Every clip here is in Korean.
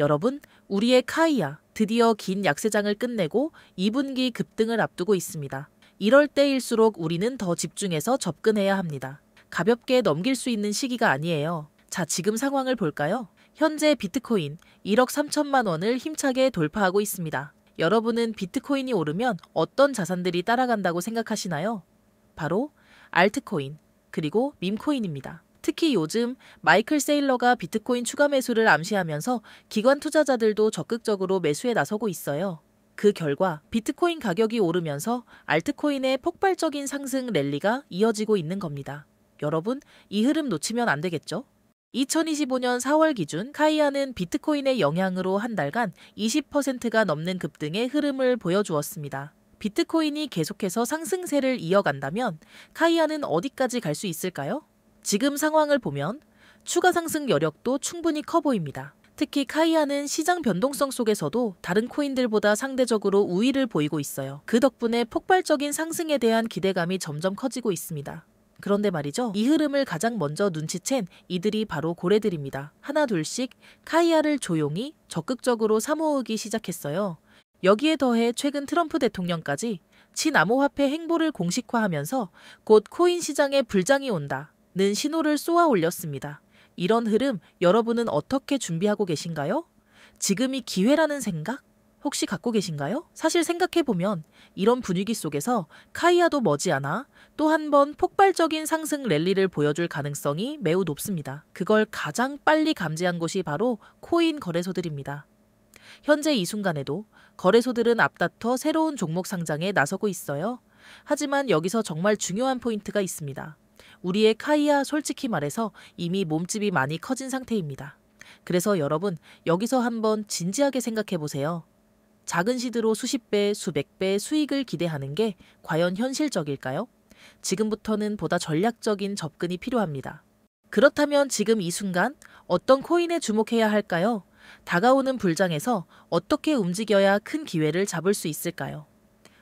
여러분, 우리의 카이아 드디어 긴 약세장을 끝내고 2분기 급등을 앞두고 있습니다. 이럴 때일수록 우리는 더 집중해서 접근해야 합니다. 가볍게 넘길 수 있는 시기가 아니에요. 자, 지금 상황을 볼까요? 현재 비트코인 1억 3천만 원을 힘차게 돌파하고 있습니다. 여러분은 비트코인이 오르면 어떤 자산들이 따라간다고 생각하시나요? 바로 알트코인, 그리고 밈코인입니다. 특히 요즘 마이클 세일러가 비트코인 추가 매수를 암시하면서 기관 투자자들도 적극적으로 매수에 나서고 있어요. 그 결과 비트코인 가격이 오르면서 알트코인의 폭발적인 상승 랠리가 이어지고 있는 겁니다. 여러분, 이 흐름 놓치면 안 되겠죠? 2025년 4월 기준 카이아는 비트코인의 영향으로 한 달간 20%가 넘는 급등의 흐름을 보여주었습니다. 비트코인이 계속해서 상승세를 이어간다면 카이아는 어디까지 갈 수 있을까요? 지금 상황을 보면 추가 상승 여력도 충분히 커 보입니다. 특히 카이아는 시장 변동성 속에서도 다른 코인들보다 상대적으로 우위를 보이고 있어요. 그 덕분에 폭발적인 상승에 대한 기대감이 점점 커지고 있습니다. 그런데 말이죠. 이 흐름을 가장 먼저 눈치챈 이들이 바로 고래들입니다. 하나 둘씩 카이아를 조용히 적극적으로 사모으기 시작했어요. 여기에 더해 최근 트럼프 대통령까지 친암호화폐 행보를 공식화하면서 곧 코인 시장에 불장이 온다는 신호를 쏘아 올렸습니다. 이런 흐름 여러분은 어떻게 준비하고 계신가요? 지금이 기회라는 생각 혹시 갖고 계신가요? 사실 생각해보면 이런 분위기 속에서 카이아도 머지않아 또 한 번 폭발적인 상승 랠리를 보여줄 가능성이 매우 높습니다. 그걸 가장 빨리 감지한 곳이 바로 코인 거래소들입니다. 현재 이 순간에도 거래소들은 앞다퉈 새로운 종목 상장에 나서고 있어요. 하지만 여기서 정말 중요한 포인트가 있습니다. 우리의 카이아 솔직히 말해서 이미 몸집이 많이 커진 상태입니다. 그래서 여러분, 여기서 한번 진지하게 생각해 보세요. 작은 시드로 수십 배, 수백 배 수익을 기대하는 게 과연 현실적일까요? 지금부터는 보다 전략적인 접근이 필요합니다. 그렇다면 지금 이 순간 어떤 코인에 주목해야 할까요? 다가오는 불장에서 어떻게 움직여야 큰 기회를 잡을 수 있을까요?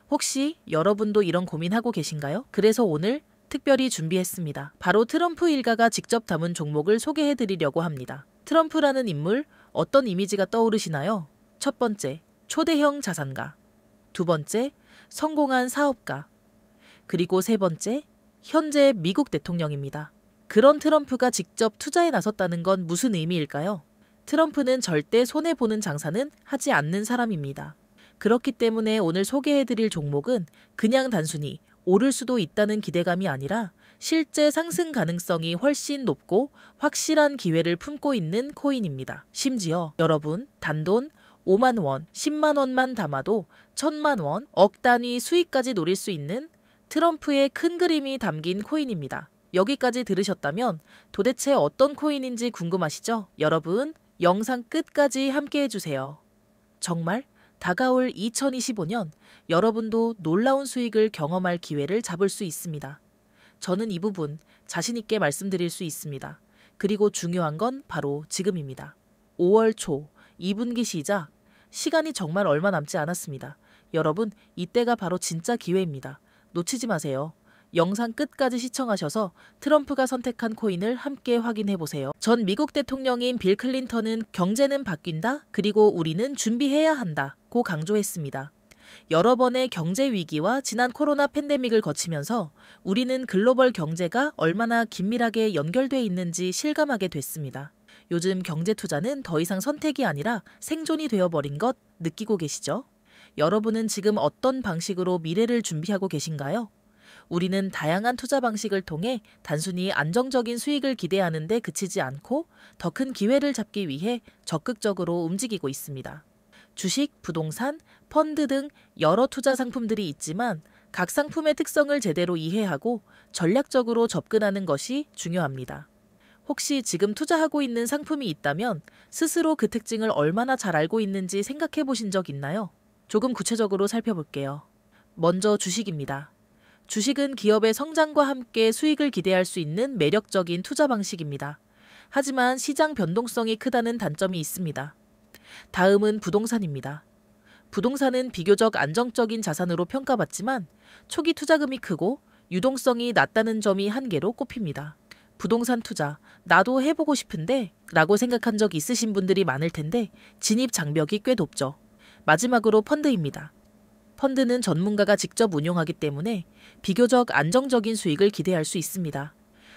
혹시 여러분도 이런 고민하고 계신가요? 그래서 오늘 특별히 준비했습니다. 바로 트럼프 일가가 직접 담은 종목을 소개해드리려고 합니다. 트럼프라는 인물, 어떤 이미지가 떠오르시나요? 첫 번째, 초대형 자산가. 두 번째, 성공한 사업가. 그리고 세 번째, 현재 미국 대통령입니다. 그런 트럼프가 직접 투자에 나섰다는 건 무슨 의미일까요? 트럼프는 절대 손해보는 장사는 하지 않는 사람입니다. 그렇기 때문에 오늘 소개해드릴 종목은 그냥 단순히 오를 수도 있다는 기대감이 아니라 실제 상승 가능성이 훨씬 높고 확실한 기회를 품고 있는 코인입니다. 심지어 여러분, 단돈 5만 원, 10만 원만 담아도 1000만 원, 억 단위 수익까지 노릴 수 있는 트럼프의 큰 그림이 담긴 코인입니다. 여기까지 들으셨다면 도대체 어떤 코인인지 궁금하시죠? 여러분, 영상 끝까지 함께 해주세요. 정말 다가올 2025년 여러분도 놀라운 수익을 경험할 기회를 잡을 수 있습니다. 저는 이 부분 자신 있게 말씀드릴 수 있습니다. 그리고 중요한 건 바로 지금입니다. 5월 초 2분기 시작, 시간이 정말 얼마 남지 않았습니다. 여러분, 이때가 바로 진짜 기회입니다. 놓치지 마세요. 영상 끝까지 시청하셔서 트럼프가 선택한 코인을 함께 확인해보세요. 전 미국 대통령인 빌 클린턴은 경제는 바뀐다, 그리고 우리는 준비해야 한다고 강조했습니다. 여러 번의 경제 위기와 지난 코로나 팬데믹을 거치면서 우리는 글로벌 경제가 얼마나 긴밀하게 연결돼 있는지 실감하게 됐습니다. 요즘 경제 투자는 더 이상 선택이 아니라 생존이 되어버린 것 느끼고 계시죠? 여러분은 지금 어떤 방식으로 미래를 준비하고 계신가요? 우리는 다양한 투자 방식을 통해 단순히 안정적인 수익을 기대하는 데 그치지 않고 더 큰 기회를 잡기 위해 적극적으로 움직이고 있습니다. 주식, 부동산, 펀드 등 여러 투자 상품들이 있지만 각 상품의 특성을 제대로 이해하고 전략적으로 접근하는 것이 중요합니다. 혹시 지금 투자하고 있는 상품이 있다면 스스로 그 특징을 얼마나 잘 알고 있는지 생각해 보신 적 있나요? 조금 구체적으로 살펴볼게요. 먼저 주식입니다. 주식은 기업의 성장과 함께 수익을 기대할 수 있는 매력적인 투자 방식입니다. 하지만 시장 변동성이 크다는 단점이 있습니다. 다음은 부동산입니다. 부동산은 비교적 안정적인 자산으로 평가받지만 초기 투자금이 크고 유동성이 낮다는 점이 한계로 꼽힙니다. 부동산 투자, 나도 해보고 싶은데 라고 생각한 적 있으신 분들이 많을 텐데 진입 장벽이 꽤 높죠. 마지막으로 펀드입니다. 펀드는 전문가가 직접 운용하기 때문에 비교적 안정적인 수익을 기대할 수 있습니다.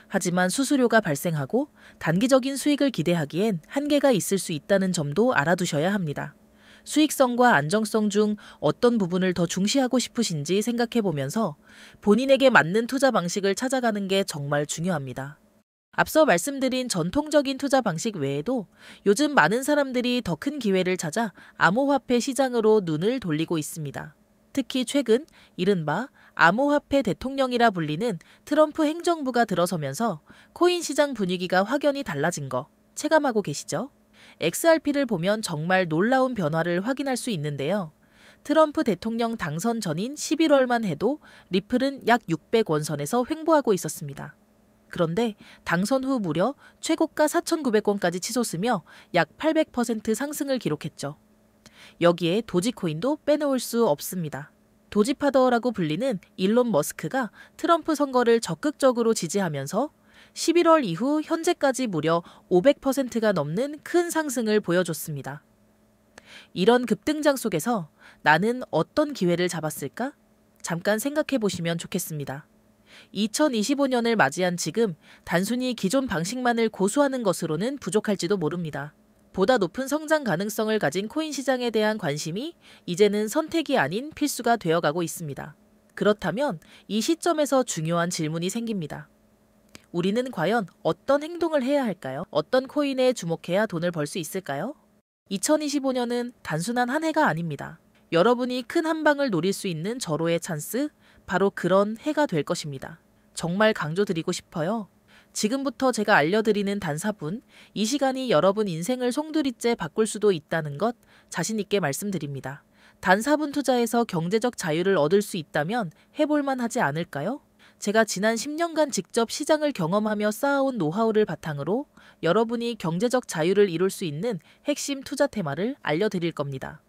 하지만 수수료가 발생하고 단기적인 수익을 기대하기엔 한계가 있을 수 있다는 점도 알아두셔야 합니다. 수익성과 안정성 중 어떤 부분을 더 중시하고 싶으신지 생각해보면서 본인에게 맞는 투자 방식을 찾아가는 게 정말 중요합니다. 앞서 말씀드린 전통적인 투자 방식 외에도 요즘 많은 사람들이 더 큰 기회를 찾아 암호화폐 시장으로 눈을 돌리고 있습니다. 특히 최근 이른바 암호화폐 대통령이라 불리는 트럼프 행정부가 들어서면서 코인 시장 분위기가 확연히 달라진 거 체감하고 계시죠? XRP를 보면 정말 놀라운 변화를 확인할 수 있는데요. 트럼프 대통령 당선 전인 11월만 해도 리플은 약 600원 선에서 횡보하고 있었습니다. 그런데 당선 후 무려 최고가 4,900원까지 치솟으며 약 800% 상승을 기록했죠. 여기에 도지코인도 빼놓을 수 없습니다. 도지파더라고 불리는 일론 머스크가 트럼프 선거를 적극적으로 지지하면서 11월 이후 현재까지 무려 500%가 넘는 큰 상승을 보여줬습니다. 이런 급등장 속에서 나는 어떤 기회를 잡았을까? 잠깐 생각해 보시면 좋겠습니다. 2025년을 맞이한 지금 단순히 기존 방식만을 고수하는 것으로는 부족할지도 모릅니다. 보다 높은 성장 가능성을 가진 코인 시장에 대한 관심이 이제는 선택이 아닌 필수가 되어가고 있습니다. 그렇다면 이 시점에서 중요한 질문이 생깁니다. 우리는 과연 어떤 행동을 해야 할까요? 어떤 코인에 주목해야 돈을 벌 수 있을까요? 2025년은 단순한 한 해가 아닙니다. 여러분이 큰 한 방을 노릴 수 있는 절호의 찬스, 바로 그런 해가 될 것입니다. 정말 강조드리고 싶어요. 지금부터 제가 알려드리는 단 4분, 이 시간이 여러분 인생을 송두리째 바꿀 수도 있다는 것 자신 있게 말씀드립니다. 단 4분 투자에서 경제적 자유를 얻을 수 있다면 해볼만 하지 않을까요? 제가 지난 10년간 직접 시장을 경험하며 쌓아온 노하우를 바탕으로 여러분이 경제적 자유를 이룰 수 있는 핵심 투자 테마를 알려드릴 겁니다.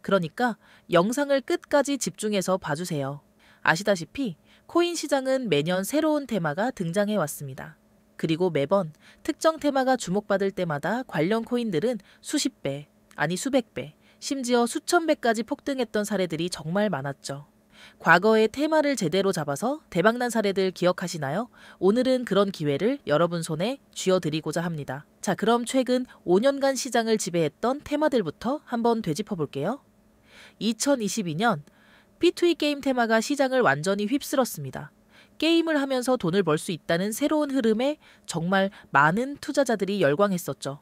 그러니까 영상을 끝까지 집중해서 봐주세요. 아시다시피 코인 시장은 매년 새로운 테마가 등장해 왔습니다. 그리고 매번 특정 테마가 주목받을 때마다 관련 코인들은 수십 배, 아니 수백 배, 심지어 수천 배까지 폭등했던 사례들이 정말 많았죠. 과거의 테마를 제대로 잡아서 대박난 사례들 기억하시나요? 오늘은 그런 기회를 여러분 손에 쥐어드리고자 합니다. 자, 그럼 최근 5년간 시장을 지배했던 테마들부터 한번 되짚어 볼게요. 2022년 P2E 게임 테마가 시장을 완전히 휩쓸었습니다. 게임을 하면서 돈을 벌 수 있다는 새로운 흐름에 정말 많은 투자자들이 열광했었죠.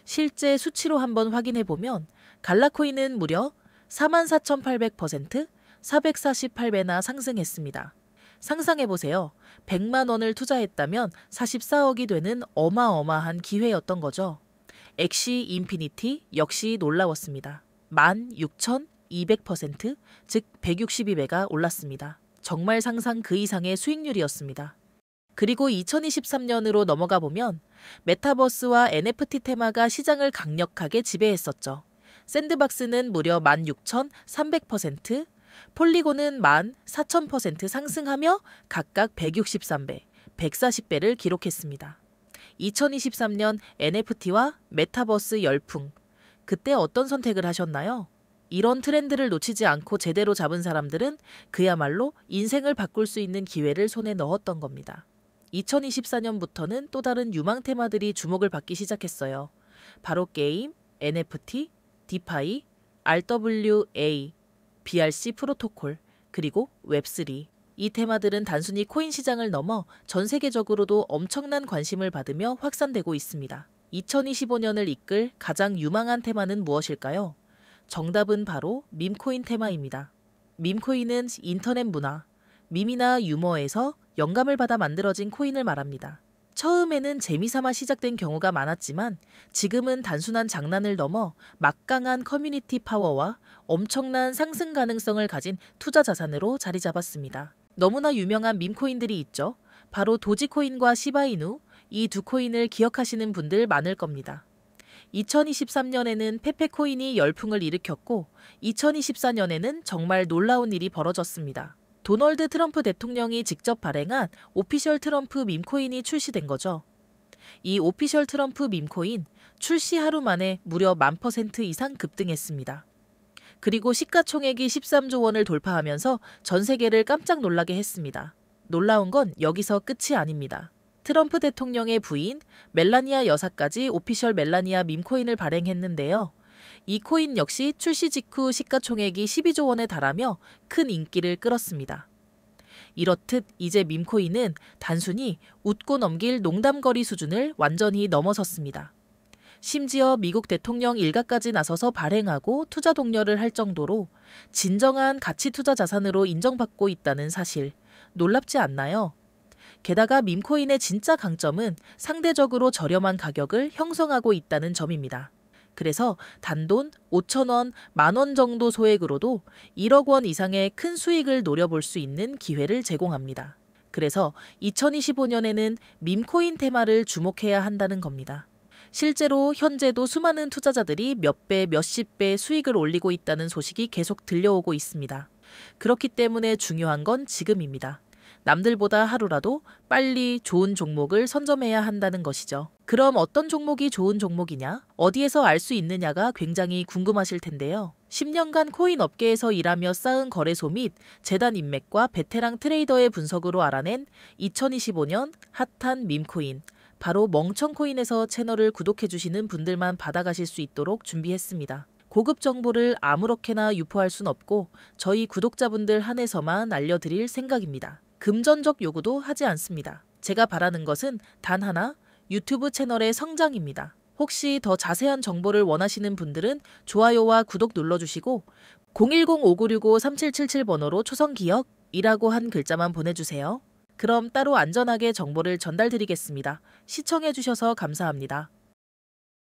실제 수치로 한번 확인해보면 갈라코인은 무려 44,800%, 448배나 상승했습니다. 상상해보세요. 100만 원을 투자했다면 44억이 되는 어마어마한 기회였던 거죠. 엑시 인피니티 역시 놀라웠습니다. 16,200%, 즉 162배가 올랐습니다. 정말 상상 그 이상의 수익률이었습니다. 그리고 2023년으로 넘어가 보면 메타버스와 NFT 테마가 시장을 강력하게 지배했었죠. 샌드박스는 무려 16,300%, 폴리곤은 14,000% 상승하며 각각 163배, 140배를 기록했습니다. 2023년 NFT와 메타버스 열풍, 그때 어떤 선택을 하셨나요? 이런 트렌드를 놓치지 않고 제대로 잡은 사람들은 그야말로 인생을 바꿀 수 있는 기회를 손에 넣었던 겁니다. 2024년부터는 또 다른 유망 테마들이 주목을 받기 시작했어요. 바로 게임, NFT, 디파이, RWA, BRC 프로토콜, 그리고 웹3. 이 테마들은 단순히 코인 시장을 넘어 전 세계적으로도 엄청난 관심을 받으며 확산되고 있습니다. 2025년을 이끌 가장 유망한 테마는 무엇일까요? 정답은 바로 밈코인 테마입니다. 밈코인은 인터넷 문화, 밈이나 유머에서 영감을 받아 만들어진 코인을 말합니다. 처음에는 재미삼아 시작된 경우가 많았지만 지금은 단순한 장난을 넘어 막강한 커뮤니티 파워와 엄청난 상승 가능성을 가진 투자 자산으로 자리 잡았습니다. 너무나 유명한 밈코인들이 있죠. 바로 도지코인과 시바이누, 이 두 코인을 기억하시는 분들 많을 겁니다. 2023년에는 페페코인이 열풍을 일으켰고 2024년에는 정말 놀라운 일이 벌어졌습니다. 도널드 트럼프 대통령이 직접 발행한 오피셜 트럼프 밈코인이 출시된 거죠. 이 오피셜 트럼프 밈코인 출시 하루 만에 무려 10,000% 이상 급등했습니다. 그리고 시가총액이 13조 원을 돌파하면서 전 세계를 깜짝 놀라게 했습니다. 놀라운 건 여기서 끝이 아닙니다. 트럼프 대통령의 부인 멜라니아 여사까지 오피셜 멜라니아 밈코인을 발행했는데요. 이 코인 역시 출시 직후 시가총액이 12조 원에 달하며 큰 인기를 끌었습니다. 이렇듯 이제 밈코인은 단순히 웃고 넘길 농담거리 수준을 완전히 넘어섰습니다. 심지어 미국 대통령 일가까지 나서서 발행하고 투자 독려를 할 정도로 진정한 가치 투자 자산으로 인정받고 있다는 사실, 놀랍지 않나요? 게다가 밈코인의 진짜 강점은 상대적으로 저렴한 가격을 형성하고 있다는 점입니다. 그래서 단돈 5,000원, 10,000원 정도 소액으로도 1억 원 이상의 큰 수익을 노려볼 수 있는 기회를 제공합니다. 그래서 2025년에는 밈코인 테마를 주목해야 한다는 겁니다. 실제로 현재도 수많은 투자자들이 몇 배, 몇십 배 수익을 올리고 있다는 소식이 계속 들려오고 있습니다. 그렇기 때문에 중요한 건 지금입니다. 남들보다 하루라도 빨리 좋은 종목을 선점해야 한다는 것이죠. 그럼 어떤 종목이 좋은 종목이냐? 어디에서 알 수 있느냐가 굉장히 궁금하실 텐데요. 10년간 코인 업계에서 일하며 쌓은 거래소 및 재단 인맥과 베테랑 트레이더의 분석으로 알아낸 2025년 핫한 밈코인, 바로 멍청코인에서 채널을 구독해주시는 분들만 받아가실 수 있도록 준비했습니다. 고급 정보를 아무렇게나 유포할 순 없고 저희 구독자분들 한해서만 알려드릴 생각입니다. 금전적 요구도 하지 않습니다. 제가 바라는 것은 단 하나, 유튜브 채널의 성장입니다. 혹시 더 자세한 정보를 원하시는 분들은 좋아요와 구독 눌러주시고 010-5965-3777번호로 초성기억이라고 한 글자만 보내주세요. 그럼 따로 안전하게 정보를 전달드리겠습니다. 시청해주셔서 감사합니다.